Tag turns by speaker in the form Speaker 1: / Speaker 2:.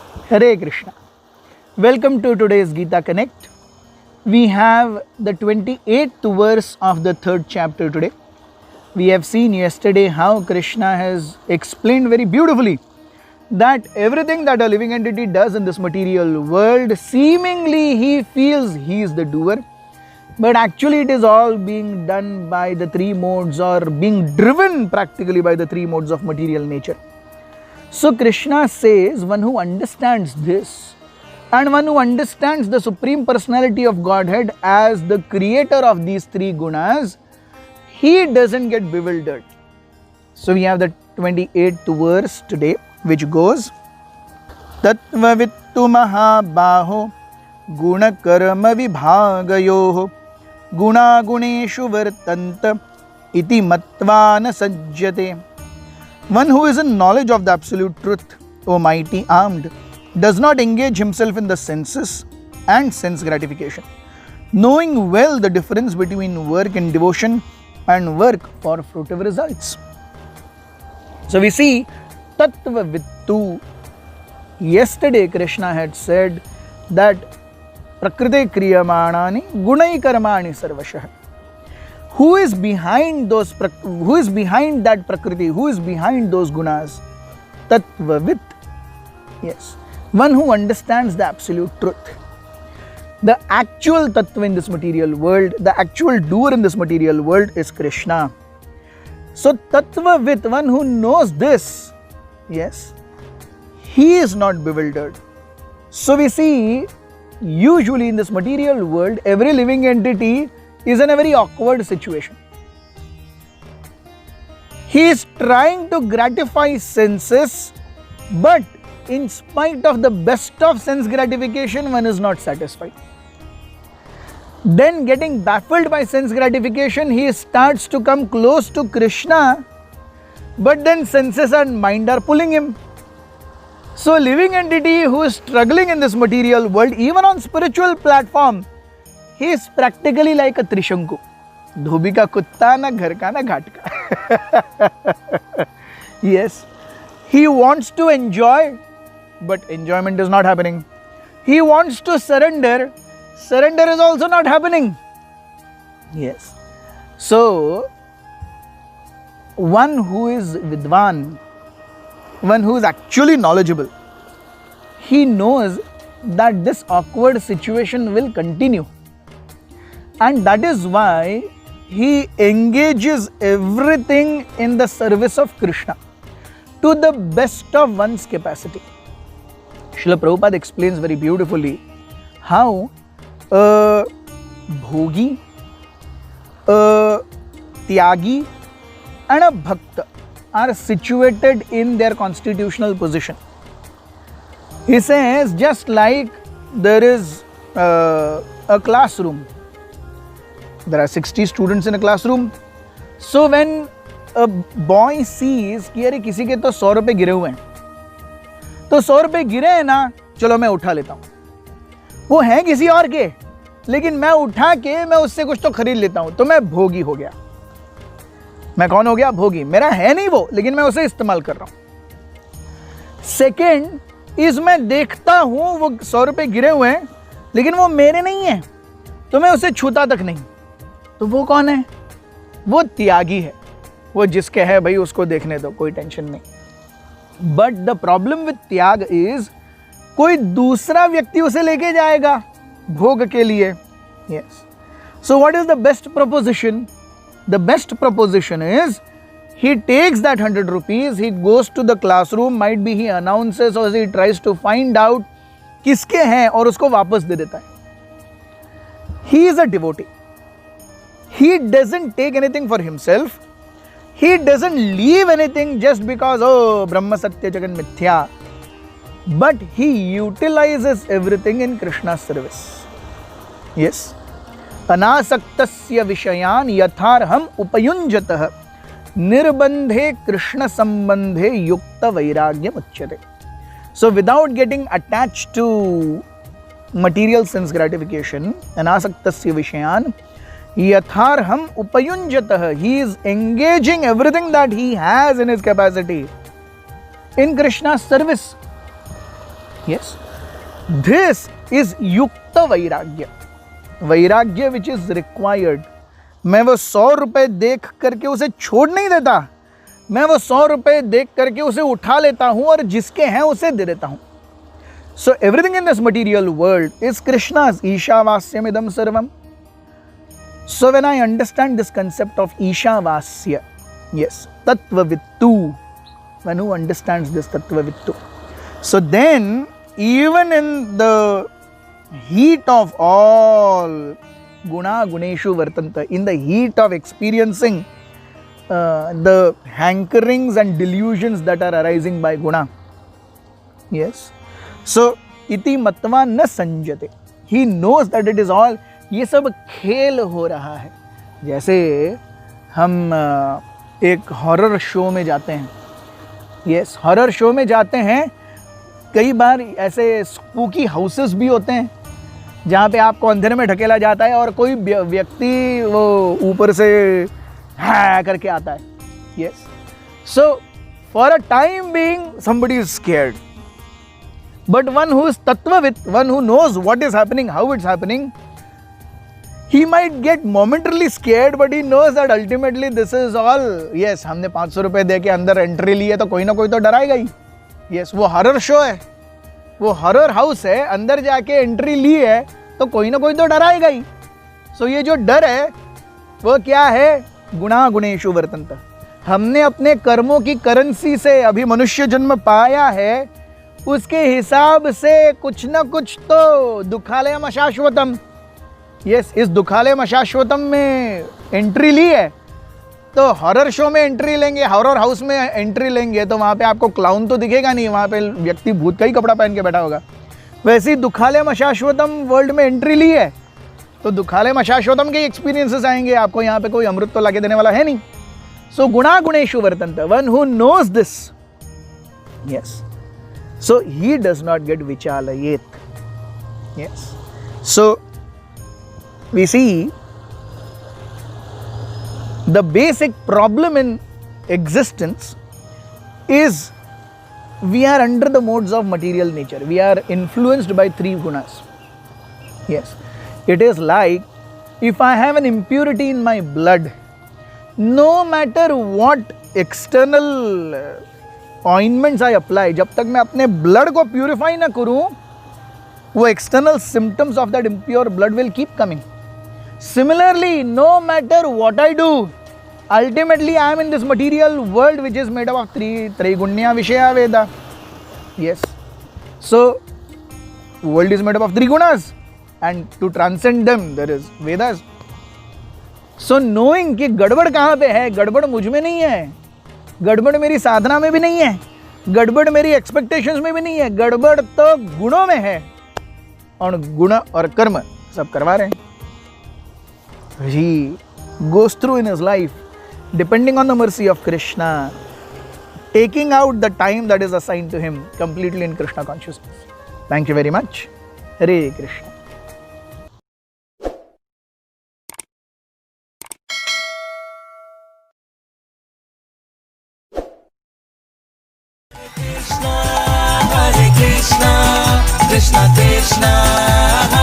Speaker 1: Hare Krishna. Welcome to today's Gita Connect. We have the 28th verse of the 3rd chapter today. We have seen yesterday how Krishna has explained very beautifully that everything that a living entity does in this material world, seemingly he feels he is the doer, but actually it is all being done by the three modes, or being driven practically by the three modes of material nature. So Krishna says, one who understands this and one who understands the Supreme Personality of Godhead as the creator of these three gunas, he doesn't get bewildered. So we have the 28th verse today, which goes, Tattva vittu mahabaho guna karma vibhagayoho guna guneshu vartanta iti matva na sajjate. One who is in knowledge of the absolute truth, O mighty armed, does not engage himself in the senses and sense gratification, knowing well the difference between work in devotion and work for fruitive results. So we see Tattva Vittu. Yesterday Krishna had said that Prakriti Kriyamanani Gunai Karmani Sarvashah. Who is behind those? Who is behind that Prakriti? Who is behind those gunas? Tattvavit. Yes, one who understands the absolute truth. The actual Tattva in this material world, the actual doer in this material world is Krishna. So Tattvavit, one who knows this, yes, he is not bewildered. So we see, usually in this material world, every living entity is in a very awkward situation. He is trying to gratify senses, but in spite of the best of sense gratification, one is not satisfied. Then, getting baffled by sense gratification, he starts to come close to Krishna, but then senses and mind are pulling him. So, living entity who is struggling in this material world, even on spiritual platform, he is practically like a Trishanku. Dhobi ka kutta, na ghar ka, na ghat ka. Yes, he wants to enjoy, but enjoyment is not happening. He wants to surrender, surrender is also not happening. Yes. So, one who is Vidwan, one who is actually knowledgeable, he knows that this awkward situation will continue. And that is why he engages everything in the service of Krishna to the best of one's capacity. Srila Prabhupada explains very beautifully how a bhogi, a tyagi and a bhakta are situated in their constitutional position. He says, just like there is a classroom, there are 60 students in a classroom. So when a boy sees कि अरे किसी के तो 100 रुपए गिरे हुए हैं, तो 100 रुपए गिरे हैं ना, चलो मैं उठा लेता हूँ. वो है किसी और के, लेकिन मैं उठा के मैं उससे कुछ तो खरीद लेता हूँ, तो मैं भोगी हो गया. मैं कौन हो गया? भोगी. मेरा है नहीं वो, लेकिन मैं उसे इस्तेमाल कर रहा हूँ. सेकेंड इज, मैं देखता हूँ वो 100 रुपए गिरे हुए हैं, लेकिन वो मेरे नहीं है, तो मैं उसे छूता तक नहीं. तो वो कौन है? वो त्यागी है. वो जिसके है भाई उसको देखने दो, कोई टेंशन नहीं. बट द प्रॉब्लम विद त्याग इज, कोई दूसरा व्यक्ति उसे लेके जाएगा भोग के लिए. Yes. So what is the best proposition? The best proposition is, he takes that 100 rupees, he goes to the classroom, might be he announces or he tries to find out किसके हैं और उसको वापस दे देता है. He is a devotee. He doesn't take anything for himself. He doesn't leave anything just because, oh, Brahma Satya Jagan Mithya. But he utilizes everything in Krishna's service. Yes. Anasaktasya vishayan yatharham upayunjatah nirbandhe Krishna sambandhe yukta vairagyam uchyate. So without getting attached to material sense gratification, anasaktasya vishayan yatharham upayunjatah, he is engaging everything that he has in his capacity in Krishna's service. Yes, this is yukta vairagya, वैराग्य which is required. मैं वो 100 रुपए देख करके उसे छोड़ नहीं देता, मैं वो 100 रुपए देख करके उसे उठा लेता हूं और जिसके हैं उसे दे देता हूं. So everything in this material world is Krishna's. ईशावास्यम इदम सर्वम. So when I understand this concept of ईशावास्य, यस, तत्ववित्तु, व्हेन हु अंडरस्टैंड्स दिस तत्ववित्तु, so then even in the heat of all guna guneshu vartanta, in the heat of experiencing the hankerings and delusions that are arising by guna, yes, so iti matva na sanjate, he knows that it is all, ये सब खेल हो रहा है. जैसे हम एक horror show में जाते हैं, यस, हॉरर शो में जाते हैं, कई बार ऐसे स्पूकी हाउसेस भी होते हैं जहाँ पे आपको अंधेरे में ढकेला जाता है और कोई व्यक्ति वो ऊपर से हा करके आता है. Yes, so for a time being somebody is scared, but one who is tattvavid, one who knows what is happening, how it's happening, he might get momentarily scared, but he knows that ultimately this is all, yes, हमने 500 रुपए दे के अंदर entry ली है तो कोई ना कोई तो डराएगा ही. यस, वो हॉरर शो है, वो हॉरर हाउस है, अंदर जाके एंट्री ली है तो कोई ना कोई तो डराएगा ही. सो ये जो डर है वो क्या है? गुणा गुणेषु वर्तन्ते. हमने अपने कर्मों की करेंसी से अभी मनुष्य जन्म पाया है, उसके हिसाब से कुछ ना कुछ तो दुखालयम अशाश्वतम, यस, इस दुखालयम अशाश्वतम में एंट्री ली है. तो हॉरर शो में एंट्री लेंगे, हॉरर हाउस में एंट्री लेंगे तो वहाँ पे आपको क्लाउन तो दिखेगा नहीं, वहाँ पे व्यक्ति भूत का ही कपड़ा पहन के बैठा होगा. वैसे ही दुखालयम अशाश्वतम वर्ल्ड में एंट्री ली है तो दुखालयम अशाश्वतम के एक्सपीरियंसेस आएंगे. आपको यहाँ पे कोई अमृत तो लाके देने वाला है नहीं. सो गुणा गुणेषु वर्तन्ते, one who knows this, yes, so he does not get विचालयेत. Yes, so we see the basic problem in existence is we are under the modes of material nature. We are influenced by 3 gunas. Yes, it is like if I have an impurity in my blood, no matter what external ointments I apply, जब तक मैं अपने blood को purify ना करूँ, वो external symptoms of that impure blood will keep coming. Similarly, no matter what I do, ultimately I am in this material world which is made up of 3 Trigunya Vishaya Veda. Yes, so world is made up of 3 gunas and to transcend them there is Vedas. So knowing कि गड़बड़ कहाँ पे है, गड़बड़ मुझ में नहीं है, गड़बड़ मेरी साधना में भी नहीं है, गड़बड़ मेरी एक्सपेक्टेशंस में भी नहीं है, गड़बड़ तो गुणों में है और गुण और कर्म सब करवा रहे हैं. He goes through in his life, depending on the mercy of Krishna, taking out the time that is assigned to him completely in Krishna consciousness. Thank you very much. Hare Krishna.
Speaker 2: Krishna, Hare Krishna, Krishna Krishna.